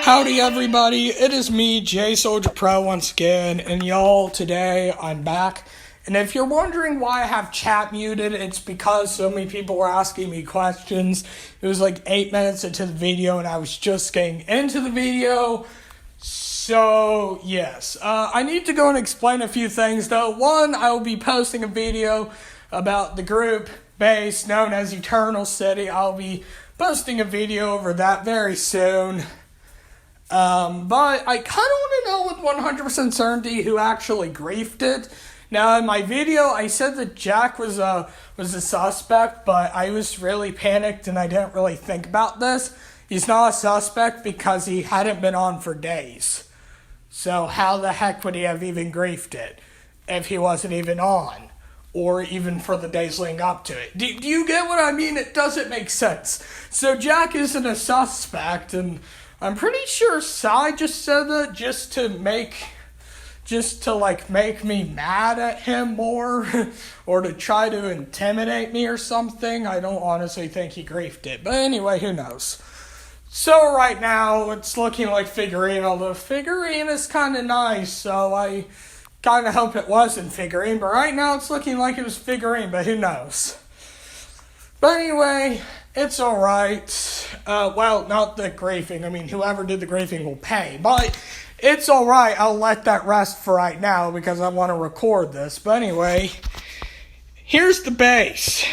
Howdy everybody, it is me, J Soldier Pro once again, and y'all, today I'm back. And if you're wondering why I have chat muted, it's because so many people were asking me questions. It was like 8 minutes into the video and I was just getting into the video. So, yes, I need to go and explain a few things though. One, I will be posting a video about the group base known as Eternal City. I'll be posting a video over that very soon. But I kind of want to know with 100% certainty who actually griefed it. Now, in my video, I said that Jack was a suspect, but I was really panicked and I didn't really think about this. He's not a suspect because he hadn't been on for days. So how the heck would he have even griefed it if he wasn't even on? Or even for the days leading up to it. Do you get what I mean? It doesn't make sense. So Jack isn't a suspect, and I'm pretty sure Sai just said that just to make me mad at him more, or to try to intimidate me or something. I don't honestly think he griefed it. But anyway, who knows? So right now, it's looking like Figurine, although Figurine is kind of nice, so I kind of hope it wasn't Figurine. But right now, it's looking like it was Figurine, but who knows? But anyway, it's alright. Well, not the griefing. I mean, whoever did the griefing will pay. But it's alright. I'll let that rest for right now because I want to record this. But anyway, here's the base.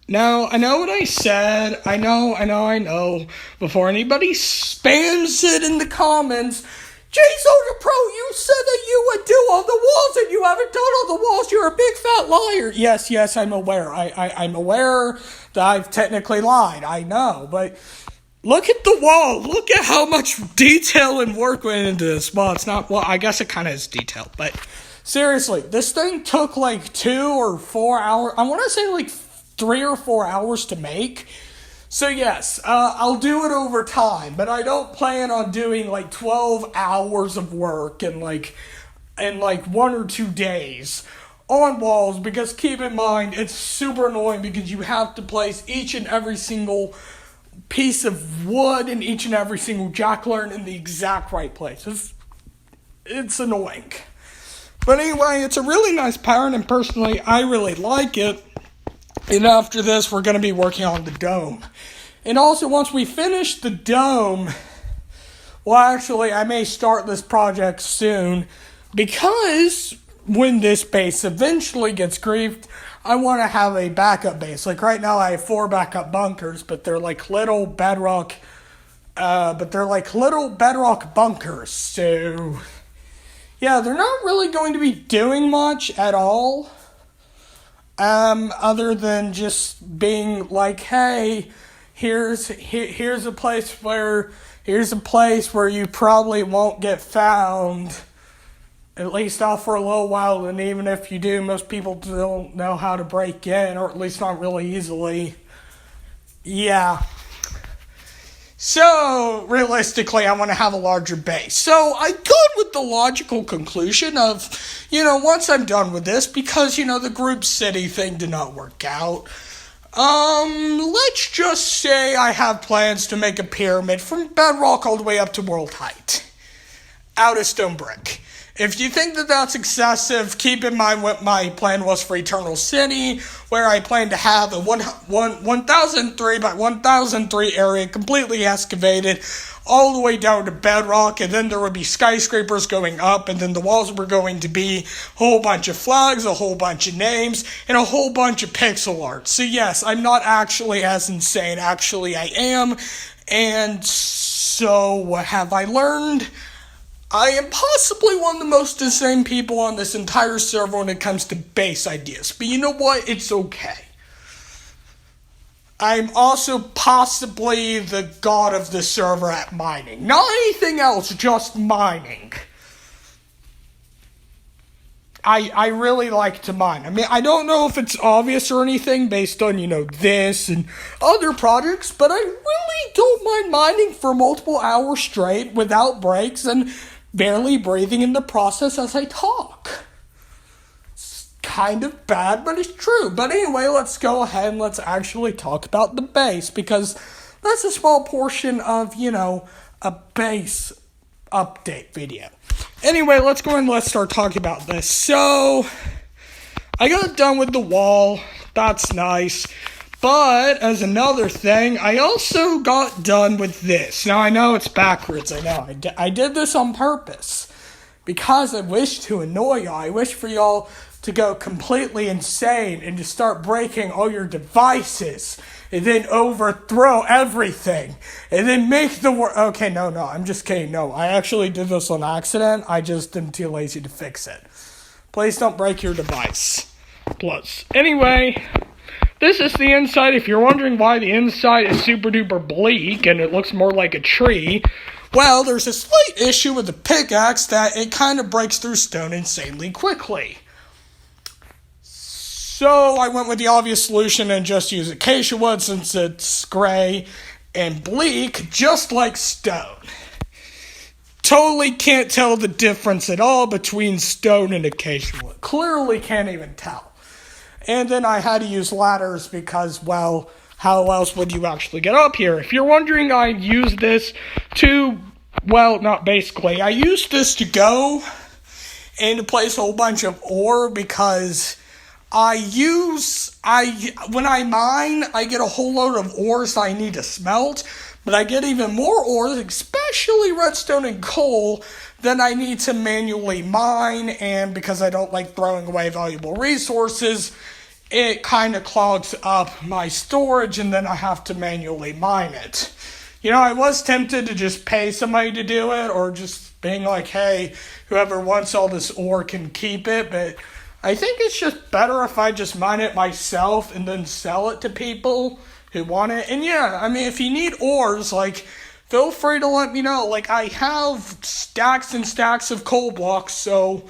Now, I know what I said. I know. Before anybody spams it in the comments, J Soldier Pro, you said that you would do all the walls and you haven't done all the walls. You're a big fat liar. Yes, I'm aware. I'm aware that I've technically lied. I know, but look at the wall. Look at how much detail and work went into this. Well, it's not, well, I guess it kind of is detailed, but seriously, this thing took like 2 or 4 hours. I want to say like 3 or 4 hours to make. So yes, I'll do it over time, but I don't plan on doing like 12 hours of work in like 1 or 2 days on walls, because keep in mind, it's super annoying because you have to place each and every single piece of wood and each and every single jack-o'-lantern in the exact right place. It's annoying. But anyway, it's a really nice pattern, and personally, I really like it. And after this, we're going to be working on the dome. And also, once we finish the dome, well, actually, I may start this project soon, because when this base eventually gets griefed, I want to have a backup base. Like right now, I have 4 backup bunkers, but they're like little bedrock, bunkers. So, yeah, they're not really going to be doing much at all. Other than just being like, hey, here's a place where you probably won't get found, at least not for a little while, and even if you do, most people don't know how to break in, or at least not really easily. Yeah. So, realistically, I want to have a larger base. So, I'm good with the logical conclusion of, once I'm done with this, because, the group city thing did not work out. Let's just say I have plans to make a pyramid from bedrock all the way up to world height, out of stone brick. If you think that that's excessive, keep in mind what my plan was for Eternal City, where I plan to have a 1,003 by 1,003 area completely excavated all the way down to bedrock, and then there would be skyscrapers going up, and then the walls were going to be a whole bunch of flags, a whole bunch of names, and a whole bunch of pixel art. So yes, I'm not actually as insane. Actually, I am. And so what have I learned? I am possibly one of the most insane people on this entire server when it comes to base ideas. But you know what? It's okay. I'm also possibly the god of the server at mining. Not anything else, just mining. I really like to mine. I mean, I don't know if it's obvious or anything based on, this and other projects, but I really don't mind mining for multiple hours straight without breaks and barely breathing in the process as I talk. It's kind of bad, but it's true. But anyway, let's go ahead and let's actually talk about the base, because that's a small portion of, a base update video. Anyway, let's go and let's start talking about this. So, I got done with the wall. That's nice. But, as another thing, I also got done with this. Now, I know it's backwards. I know. I did this on purpose. Because I wish to annoy y'all. I wish for y'all to go completely insane and to start breaking all your devices. And then overthrow everything. And then make the world... Okay, no, I'm just kidding. No, I actually did this on accident. I just am too lazy to fix it. Please don't break your device. Plus. Anyway... This is the inside. If you're wondering why the inside is super duper bleak and it looks more like a tree, well, there's a slight issue with the pickaxe that it kind of breaks through stone insanely quickly. So I went with the obvious solution and just used acacia wood since it's gray and bleak, just like stone. Totally can't tell the difference at all between stone and acacia wood. Clearly can't even tell. And then I had to use ladders because, well, how else would you actually get up here? If you're wondering, I used this to, well, not basically. I used this to go and to place a whole bunch of ore because when I mine, I get a whole load of ores I need to smelt. But I get even more ores, especially redstone and coal, that I need to manually mine. And because I don't like throwing away valuable resources, it kind of clogs up my storage, and then I have to manually mine it. You know, I was tempted to just pay somebody to do it, or just being like, hey, whoever wants all this ore can keep it, but I think it's just better if I just mine it myself and then sell it to people who want it. And yeah, I mean, if you need ores, like, feel free to let me know. Like, I have stacks and stacks of coal blocks, so...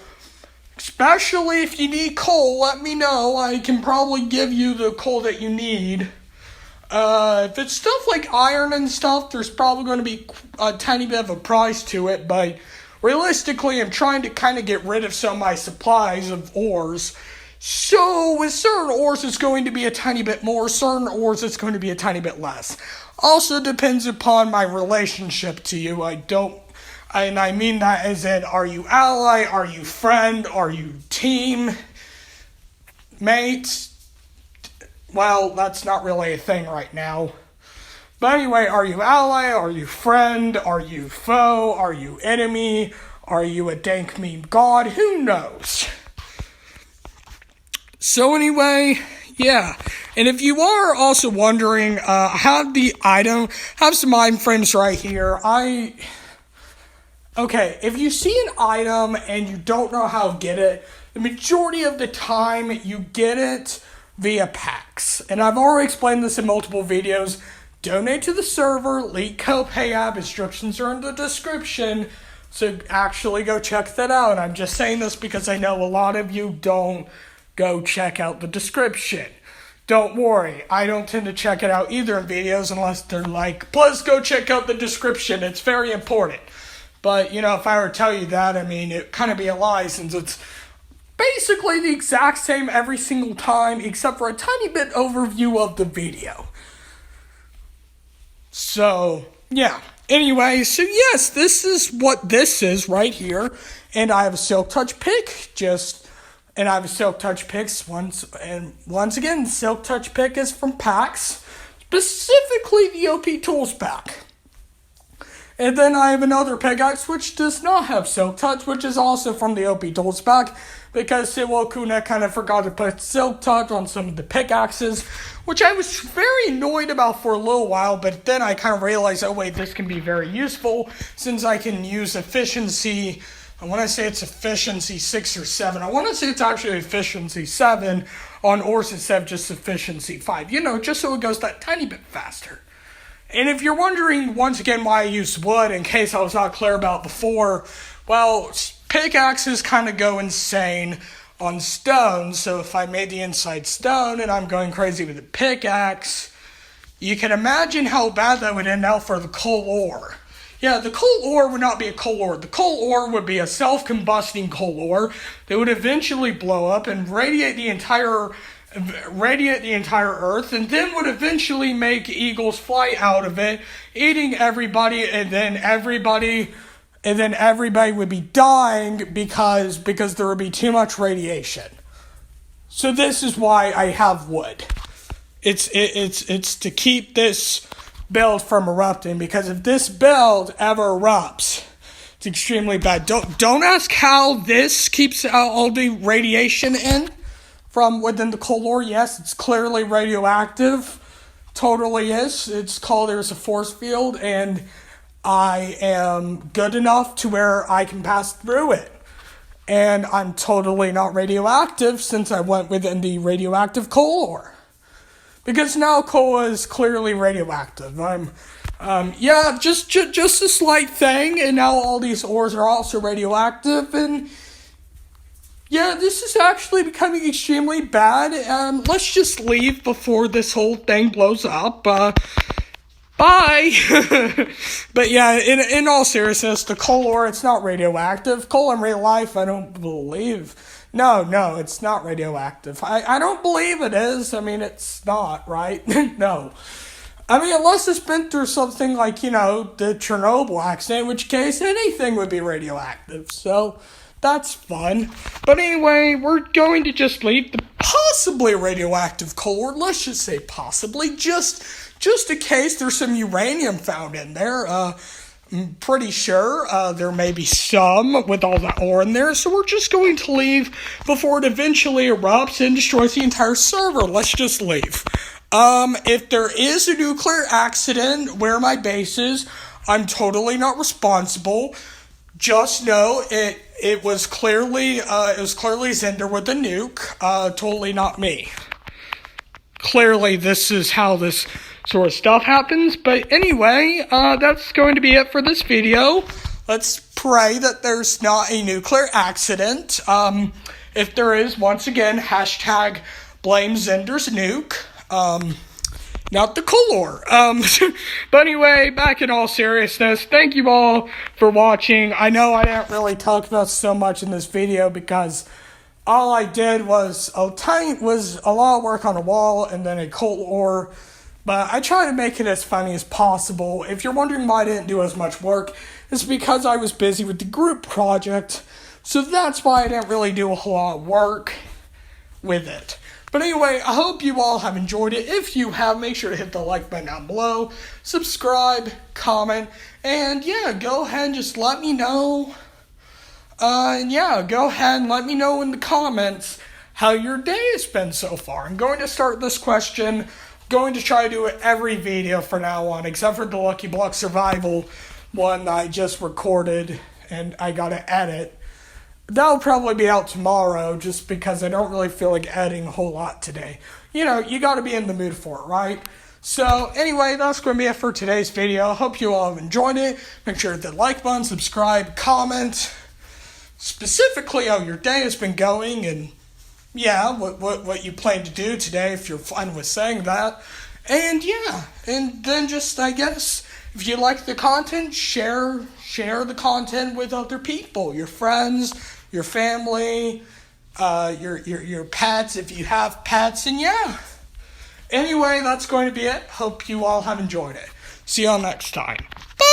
Especially if you need coal, let me know. I can probably give you the coal that you need. If it's stuff like iron and stuff, there's probably going to be a tiny bit of a price to it. But realistically, I'm trying to kind of get rid of some of my supplies of ores. So with certain ores, it's going to be a tiny bit more. Certain ores, it's going to be a tiny bit less. Also depends upon my relationship to you. And I mean that as in, are you ally, are you friend, are you team mate? Well, that's not really a thing right now. But anyway, are you ally, are you friend, are you foe, are you enemy, are you a dank meme god? Who knows? So anyway, yeah. And if you are also wondering, I have some item frames right here. Okay, if you see an item and you don't know how to get it, the majority of the time you get it via packs. And I've already explained this in multiple videos. Donate to the server, leak code pay app, instructions are in the description. So actually go check that out. And I'm just saying this because I know a lot of you don't go check out the description. Don't worry, I don't tend to check it out either in videos unless they're like, plus go check out the description, it's very important. But, you know, if I were to tell you that, I mean, it'd kind of be a lie since it's basically the exact same every single time except for a tiny bit overview of the video. So, yeah. Anyway, so yes, this is what this is right here. And I have a Silk Touch pick, and I have a Silk Touch picks once again, Silk Touch pick is from packs, specifically the OP Tools pack. And then I have another pickaxe which does not have Silk Touch, which is also from the OP Tools pack, because Siwo Kuna kind of forgot to put Silk Touch on some of the pickaxes, which I was very annoyed about for a little while, but then I kind of realized, oh wait, this can be very useful, since I can use efficiency, and when I say it's efficiency 6 or 7, I want to say it's actually efficiency 7 on ores instead of just efficiency 5, you know, just so it goes that tiny bit faster. And if you're wondering, once again, why I use wood, in case I was not clear about before, well, pickaxes kind of go insane on stone, so if I made the inside stone and I'm going crazy with the pickaxe, you can imagine how bad that would end out for the coal ore. Yeah, the coal ore would not be a coal ore. The coal ore would be a self-combusting coal ore that would eventually blow up and radiate the entire radiate the entire Earth, and then would eventually make eagles fly out of it, eating everybody, and then everybody would be dying because there would be too much radiation. So this is why I have wood. It's to keep this build from erupting, because if this build ever erupts, it's extremely bad. Don't ask how this keeps all the radiation in from within the core. Yes, it's clearly radioactive. Totally is. There's a force field, and I am good enough to where I can pass through it. And I'm totally not radioactive since I went within the radioactive core. Because now coal is clearly radioactive. Just a slight thing, and now all these ores are also radioactive, and yeah, this is actually becoming extremely bad. Let's just leave before this whole thing blows up. Bye. But yeah, in all seriousness, the coal ore, it's not radioactive. Coal in real life, I don't believe. No, it's not radioactive. I don't believe it is. I mean, it's not, right? No. I mean, unless it's been through something like, the Chernobyl accident, in which case anything would be radioactive. So, that's fun. But anyway, we're going to just leave the possibly radioactive core. Let's just say possibly, just in case there's some uranium found in there. I'm pretty sure there may be some with all that ore in there, so we're just going to leave before it eventually erupts and destroys the entire server. Let's just leave. If there is a nuclear accident where my base is, I'm totally not responsible. Just know it was clearly Zender with the nuke, totally not me. Clearly, this is how this sort of stuff happens. But anyway, that's going to be it for this video. Let's pray that there's not a nuclear accident. If there is, once again, hashtag blame Zender's nuke. Not the color. But anyway, back in all seriousness, thank you all for watching. I know I didn't really talk about so much in this video because all I did was a lot of work on a wall and then a coal ore. But I try to make it as funny as possible. If you're wondering why I didn't do as much work, it's because I was busy with the group project. So that's why I didn't really do a whole lot of work with it. But anyway, I hope you all have enjoyed it. If you have, make sure to hit the like button down below, subscribe, comment, and yeah, go ahead and just let me know. Go ahead and let me know in the comments how your day has been so far. I'm going to start this question, going to try to do it every video from now on, except for the Lucky Block Survival one that I just recorded and I gotta edit. That'll probably be out tomorrow, just because I don't really feel like editing a whole lot today. You gotta be in the mood for it, right? So, anyway, that's going to be it for today's video. I hope you all have enjoyed it. Make sure to hit the like button, subscribe, comment, specifically how your day has been going, and yeah, what you plan to do today, if you're fine with saying that. And yeah, and then just, I guess, if you like the content, share the content with other people, your friends, your family, your pets, if you have pets, and yeah. Anyway, that's going to be it. Hope you all have enjoyed it. See you all next time. Bye!